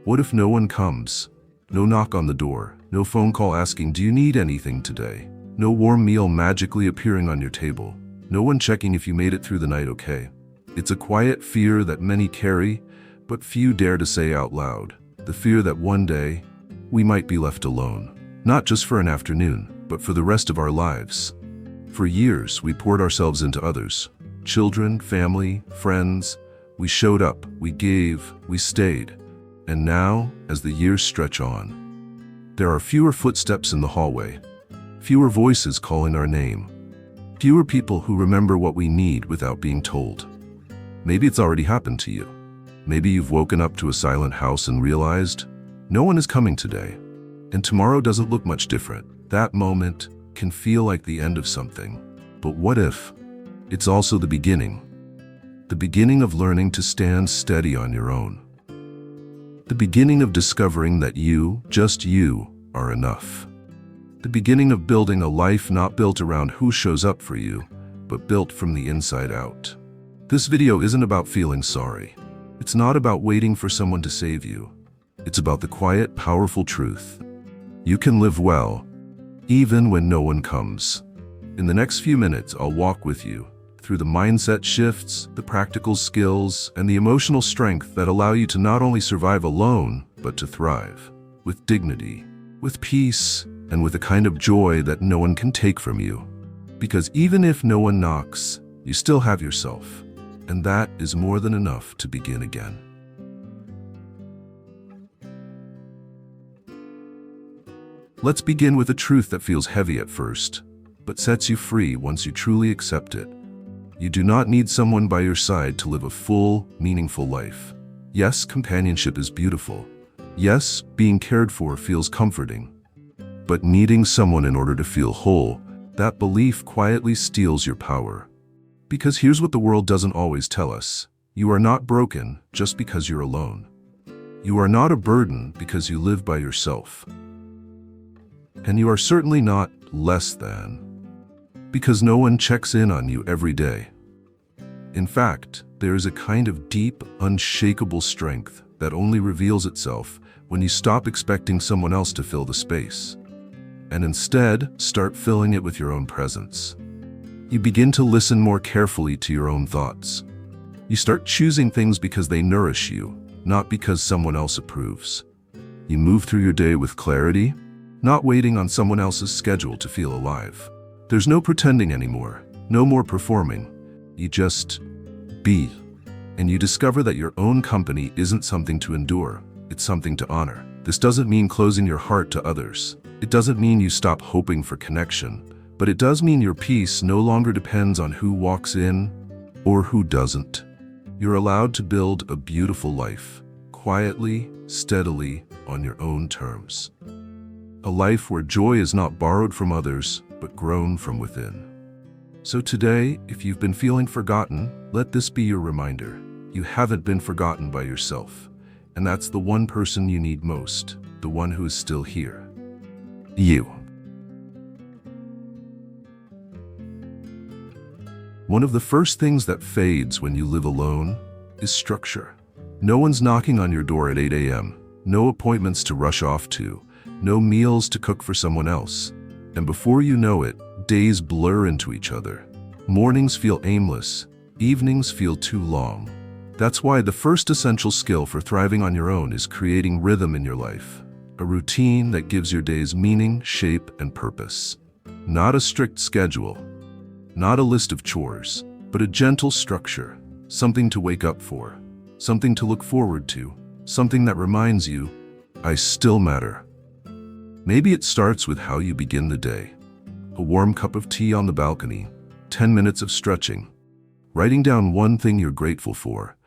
What if no one comes? No knock on the door, no phone call asking, "Do you need anything today?" No warm meal magically appearing on your table, no one checking if you made it through the night okay. It's a quiet fear that many carry, but few dare to say out loud. The fear that one day, we might be left alone. Not just for an afternoon, but for the rest of our lives. For years, we poured ourselves into others. Children, family, friends. We showed up, we gave, we stayed. And now, as the years stretch on, there are fewer footsteps in the hallway, fewer voices calling our name, fewer people who remember what we need without being told. Maybe it's already happened to you. Maybe you've woken up to a silent house and realized, no one is coming today, and tomorrow doesn't look much different. That moment can feel like the end of something. But what if it's also the beginning? The beginning of learning to stand steady on your own. The beginning of discovering that you, just you, are enough. The beginning of building a life not built around who shows up for you, but built from the inside out. This video isn't about feeling sorry. It's not about waiting for someone to save you. It's about the quiet, powerful truth. You can live well, even when no one comes. In the next few minutes, I'll walk with you through the mindset shifts, the practical skills, and the emotional strength that allow you to not only survive alone, but to thrive with dignity, with peace, and with a kind of joy that no one can take from you. Because even if no one knocks, you still have yourself, and that is more than enough to begin again. Let's begin with a truth that feels heavy at first, but sets you free once you truly accept it. You do not need someone by your side to live a full, meaningful life. Yes, companionship is beautiful. Yes, being cared for feels comforting. But needing someone in order to feel whole, that belief quietly steals your power. Because here's what the world doesn't always tell us. You are not broken just because you're alone. You are not a burden because you live by yourself. And you are certainly not less than because no one checks in on you every day. In fact, there is a kind of deep, unshakable strength that only reveals itself when you stop expecting someone else to fill the space, and instead start filling it with your own presence. You begin to listen more carefully to your own thoughts. You start choosing things because they nourish you, not because someone else approves. You move through your day with clarity, not waiting on someone else's schedule to feel alive. There's no pretending anymore, no more performing. You just be. And you discover that your own company isn't something to endure, it's something to honor. This doesn't mean closing your heart to others. It doesn't mean you stop hoping for connection, but it does mean your peace no longer depends on who walks in or who doesn't. You're allowed to build a beautiful life, quietly, steadily, on your own terms. A life where joy is not borrowed from others, but grown from within. So today, if you've been feeling forgotten, let this be your reminder. You haven't been forgotten by yourself. And that's the one person you need most, the one who is still here. You. One of the first things that fades when you live alone is structure. No one's knocking on your door at 8 a.m., no appointments to rush off to, no meals to cook for someone else. And before you know it, days blur into each other. Mornings feel aimless, evenings feel too long. That's why the first essential skill for thriving on your own is creating rhythm in your life. A routine that gives your days meaning, shape, and purpose. Not a strict schedule, not a list of chores, but a gentle structure. Something to wake up for, something to look forward to, something that reminds you, I still matter. Maybe it starts with how you begin the day. A warm cup of tea on the balcony, 10 minutes of stretching, writing down one thing you're grateful for,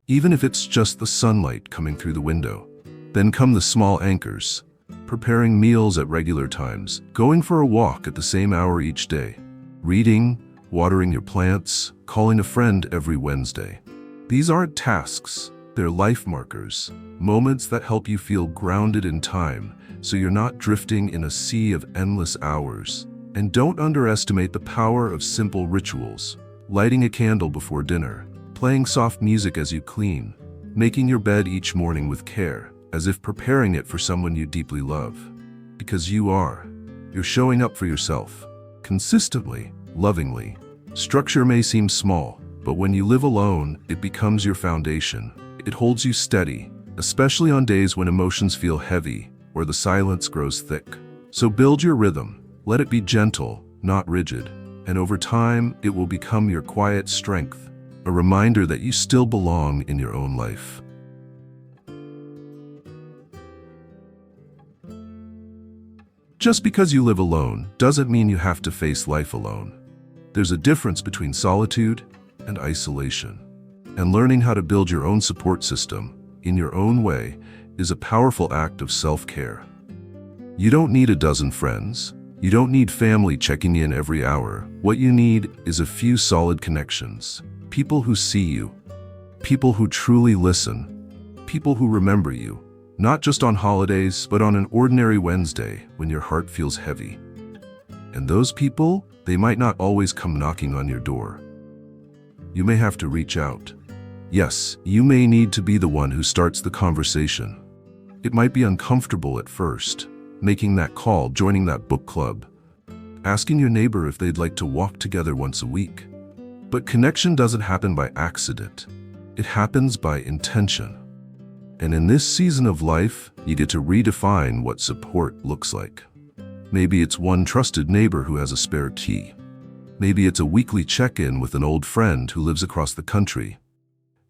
even if it's just the sunlight coming through the window. Then come the small anchors, preparing meals at regular times, going for a walk at the same hour each day, reading, watering your plants, calling a friend every Wednesday. These aren't tasks, they're life markers, moments that help you feel grounded in time, so you're not drifting in a sea of endless hours. And don't underestimate the power of simple rituals. Lighting a candle before dinner, playing soft music as you clean, making your bed each morning with care. as if preparing it for someone you deeply love. Because you are. You're showing up for yourself. Consistently, lovingly. Structure may seem small, but when you live alone, it becomes your foundation. It holds you steady, especially on days when emotions feel heavy or the silence grows thick. So build your rhythm. Let it be gentle, not rigid. And over time, it will become your quiet strength, a reminder that you still belong in your own life. Just because you live alone doesn't mean you have to face life alone. There's a difference between solitude and isolation. And learning how to build your own support system in your own way is a powerful act of self-care. You don't need a dozen friends. You don't need family checking in every hour. What you need is a few solid connections. People who see you. People who truly listen. People who remember you. Not just on holidays, but on an ordinary Wednesday when your heart feels heavy. And those people, they might not always come knocking on your door. You may have to reach out. Yes, you may need to be the one who starts the conversation. It might be uncomfortable at first, making that call, joining that book club, asking your neighbor if they'd like to walk together once a week. But connection doesn't happen by accident. It happens by intention. And in this season of life, you get to redefine what support looks like. Maybe it's one trusted neighbor who has a spare key. Maybe it's a weekly check-in with an old friend who lives across the country.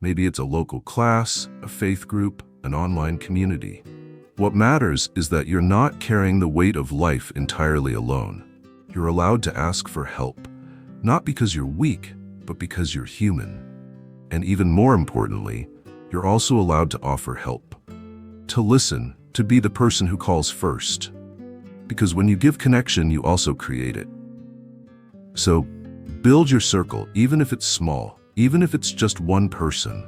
Maybe it's a local class, a faith group, an online community. What matters is that you're not carrying the weight of life entirely alone. You're allowed to ask for help, not because you're weak, but because you're human. And even more importantly, you're also allowed to offer help. To listen, to be the person who calls first. Because when you give connection, you also create it. So, build your circle, even if it's small, even if it's just one person.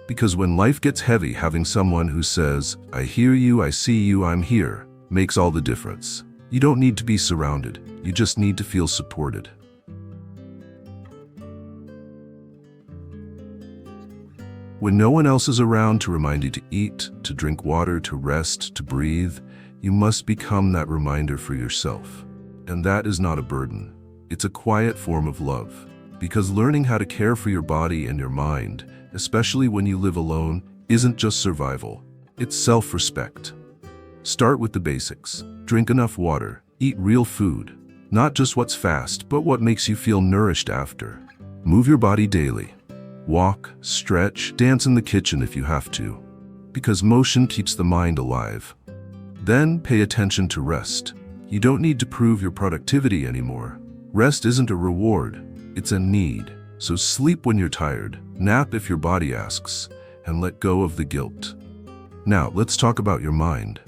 Because when life gets heavy, having someone who says, "I hear you, I see you, I'm here," makes all the difference. You don't need to be surrounded. You just need to feel supported. When no one else is around to remind you to eat, to drink water, to rest, to breathe, you must become that reminder for yourself. And that is not a burden. It's a quiet form of love. Because learning how to care for your body and your mind, especially when you live alone, isn't just survival. It's self-respect. Start with the basics. Drink enough water. Eat real food. Not just what's fast, but what makes you feel nourished after. Move your body daily. Walk, stretch, dance in the kitchen if you have to. Because motion keeps the mind alive. Then pay attention to rest. You don't need to prove your productivity anymore. Rest isn't a reward. It's a need. So sleep when you're tired, nap if your body asks, and let go of the guilt. Now, let's talk about your mind.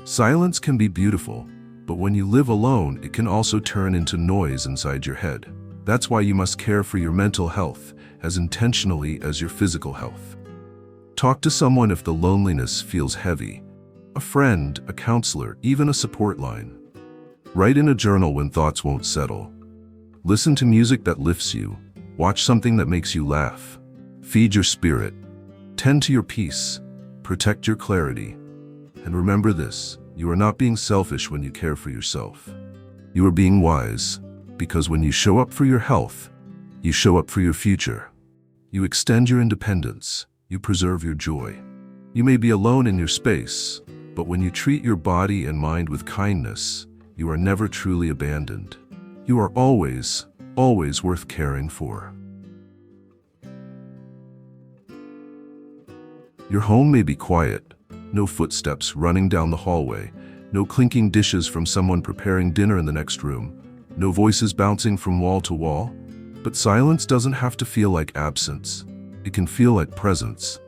Silence can be beautiful, but when you live alone, it can also turn into noise inside your head. That's why you must care for your mental health as intentionally as your physical health. Talk to someone if the loneliness feels heavy. A friend, a counselor, even a support line. Write in a journal when thoughts won't settle. Listen to music that lifts you. Watch something that makes you laugh. Feed your spirit. Tend to your peace. Protect your clarity. And remember this, you are not being selfish when you care for yourself. You are being wise, because when you show up for your health, you show up for your future. You extend your independence. You preserve your joy. You may be alone in your space, but when you treat your body and mind with kindness, you are never truly abandoned. You are always worth caring for. Your home may be quiet, no footsteps running down the hallway, no clinking dishes from someone preparing dinner in the next room, no voices bouncing from wall to wall, but silence doesn't have to feel like absence. It can feel like presence.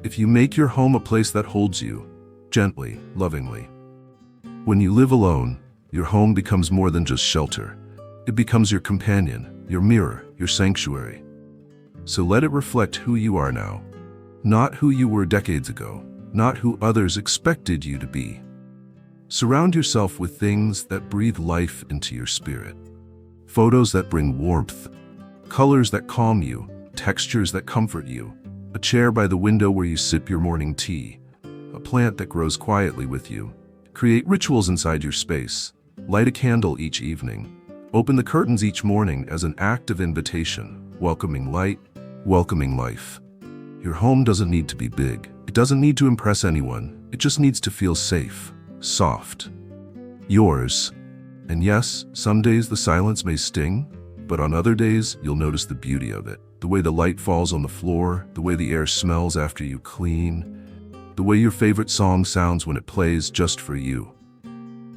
If you make your home a place that holds you, gently, lovingly. When you live alone, your home becomes more than just shelter. It becomes your companion, your mirror, your sanctuary. So let it reflect who you are now, not who you were decades ago, not who others expected you to be. Surround yourself with things that breathe life into your spirit. Photos that bring warmth, colors that calm you, textures that comfort you, a chair by the window where you sip your morning tea, a a plant that grows quietly with you. Create rituals inside your space. Light a candle each evening. Open the curtains each morning as an act of invitation, welcoming light, welcoming life. Your home doesn't need to be big. It doesn't need to impress anyone. It just needs to feel safe, soft. Yours. And yes, some days the silence may sting, but on other days you'll notice the beauty of it. The way the light falls on the floor, the way the air smells after you clean, the way your favorite song sounds when it plays just for you.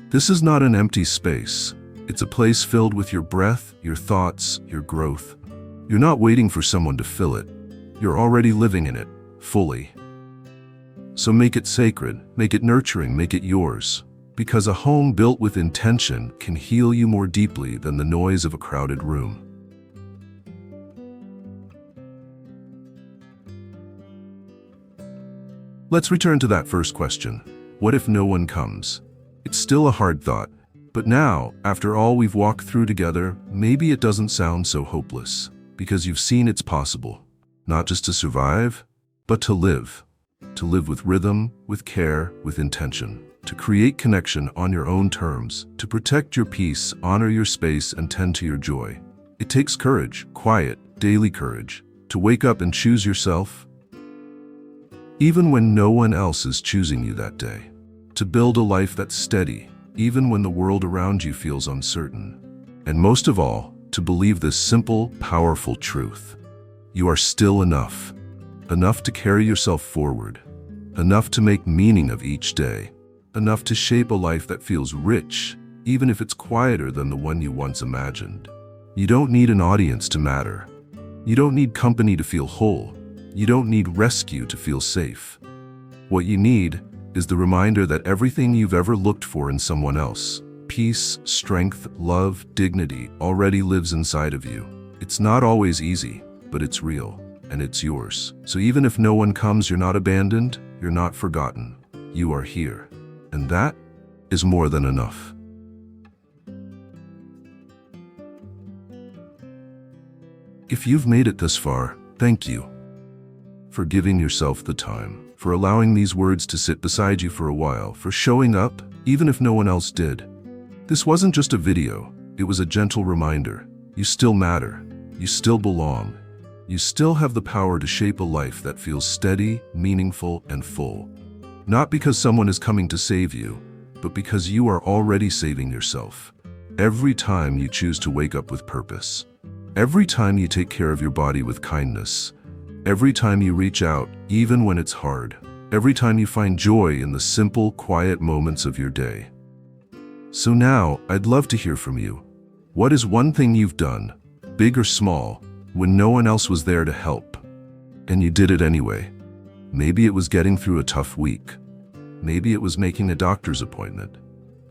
This is not an empty space. It's a place filled with your breath, your thoughts, your growth. You're not waiting for someone to fill it. You're already living in it, fully. So make it sacred, make it nurturing, make it yours. Because a home built with intention can heal you more deeply than the noise of a crowded room. Let's return to that first question. What if no one comes? It's still a hard thought. But now, after all we've walked through together, maybe it doesn't sound so hopeless. Because you've seen it's possible. Not just to survive, but to live. To live with rhythm, with care, with intention. To create connection on your own terms. To protect your peace, honor your space, and tend to your joy. It takes courage, quiet, daily courage. To wake up and choose yourself. Even when no one else is choosing you that day. To build a life that's steady, even when the world around you feels uncertain. And most of all, to believe this simple, powerful truth. You are still enough. Enough to carry yourself forward. Enough to make meaning of each day. Enough to shape a life that feels rich, even if it's quieter than the one you once imagined. You don't need an audience to matter. You don't need company to feel whole. You don't need rescue to feel safe. What you need is the reminder that everything you've ever looked for in someone else, peace, strength, love, dignity, already lives inside of you. It's not always easy, but it's real, and it's yours. So even if no one comes, you're not abandoned, you're not forgotten. You are here. And that is more than enough. If you've made it this far, thank you. For giving yourself the time, for allowing these words to sit beside you for a while, for showing up, even if no one else did. This wasn't just a video, it was a gentle reminder. You still matter, you still belong, you still have the power to shape a life that feels steady, meaningful, and full. Not because someone is coming to save you, but because you are already saving yourself. Every time you choose to wake up with purpose, every time you take care of your body with kindness, every time you reach out, even when it's hard, every time you find joy in the simple, quiet moments of your day. So now, I'd love to hear from you. What is one thing you've done, big or small, when no one else was there to help, and you did it anyway? Maybe it was getting through a tough week. Maybe it was making a doctor's appointment.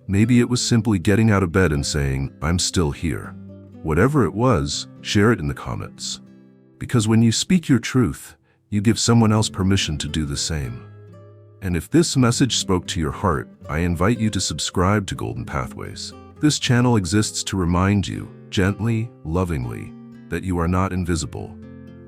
Maybe it was simply getting out of bed and saying, I'm still here. Whatever it was, share it in the comments. Because when you speak your truth, you give someone else permission to do the same. And if this message spoke to your heart, I invite you to subscribe to Golden Pathways. This channel exists to remind you, gently, lovingly, that you are not invisible.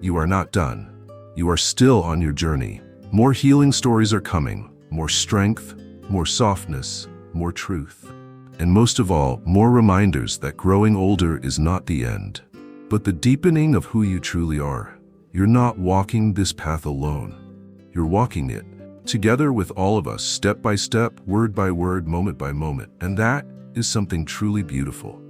You are not done. You are still on your journey. More healing stories are coming. More strength, more softness, more truth. And most of all, more reminders that growing older is not the end, but the deepening of who you truly are. You're not walking this path alone. You're walking it together with all of us, step by step, word by word, moment by moment. And that is something truly beautiful.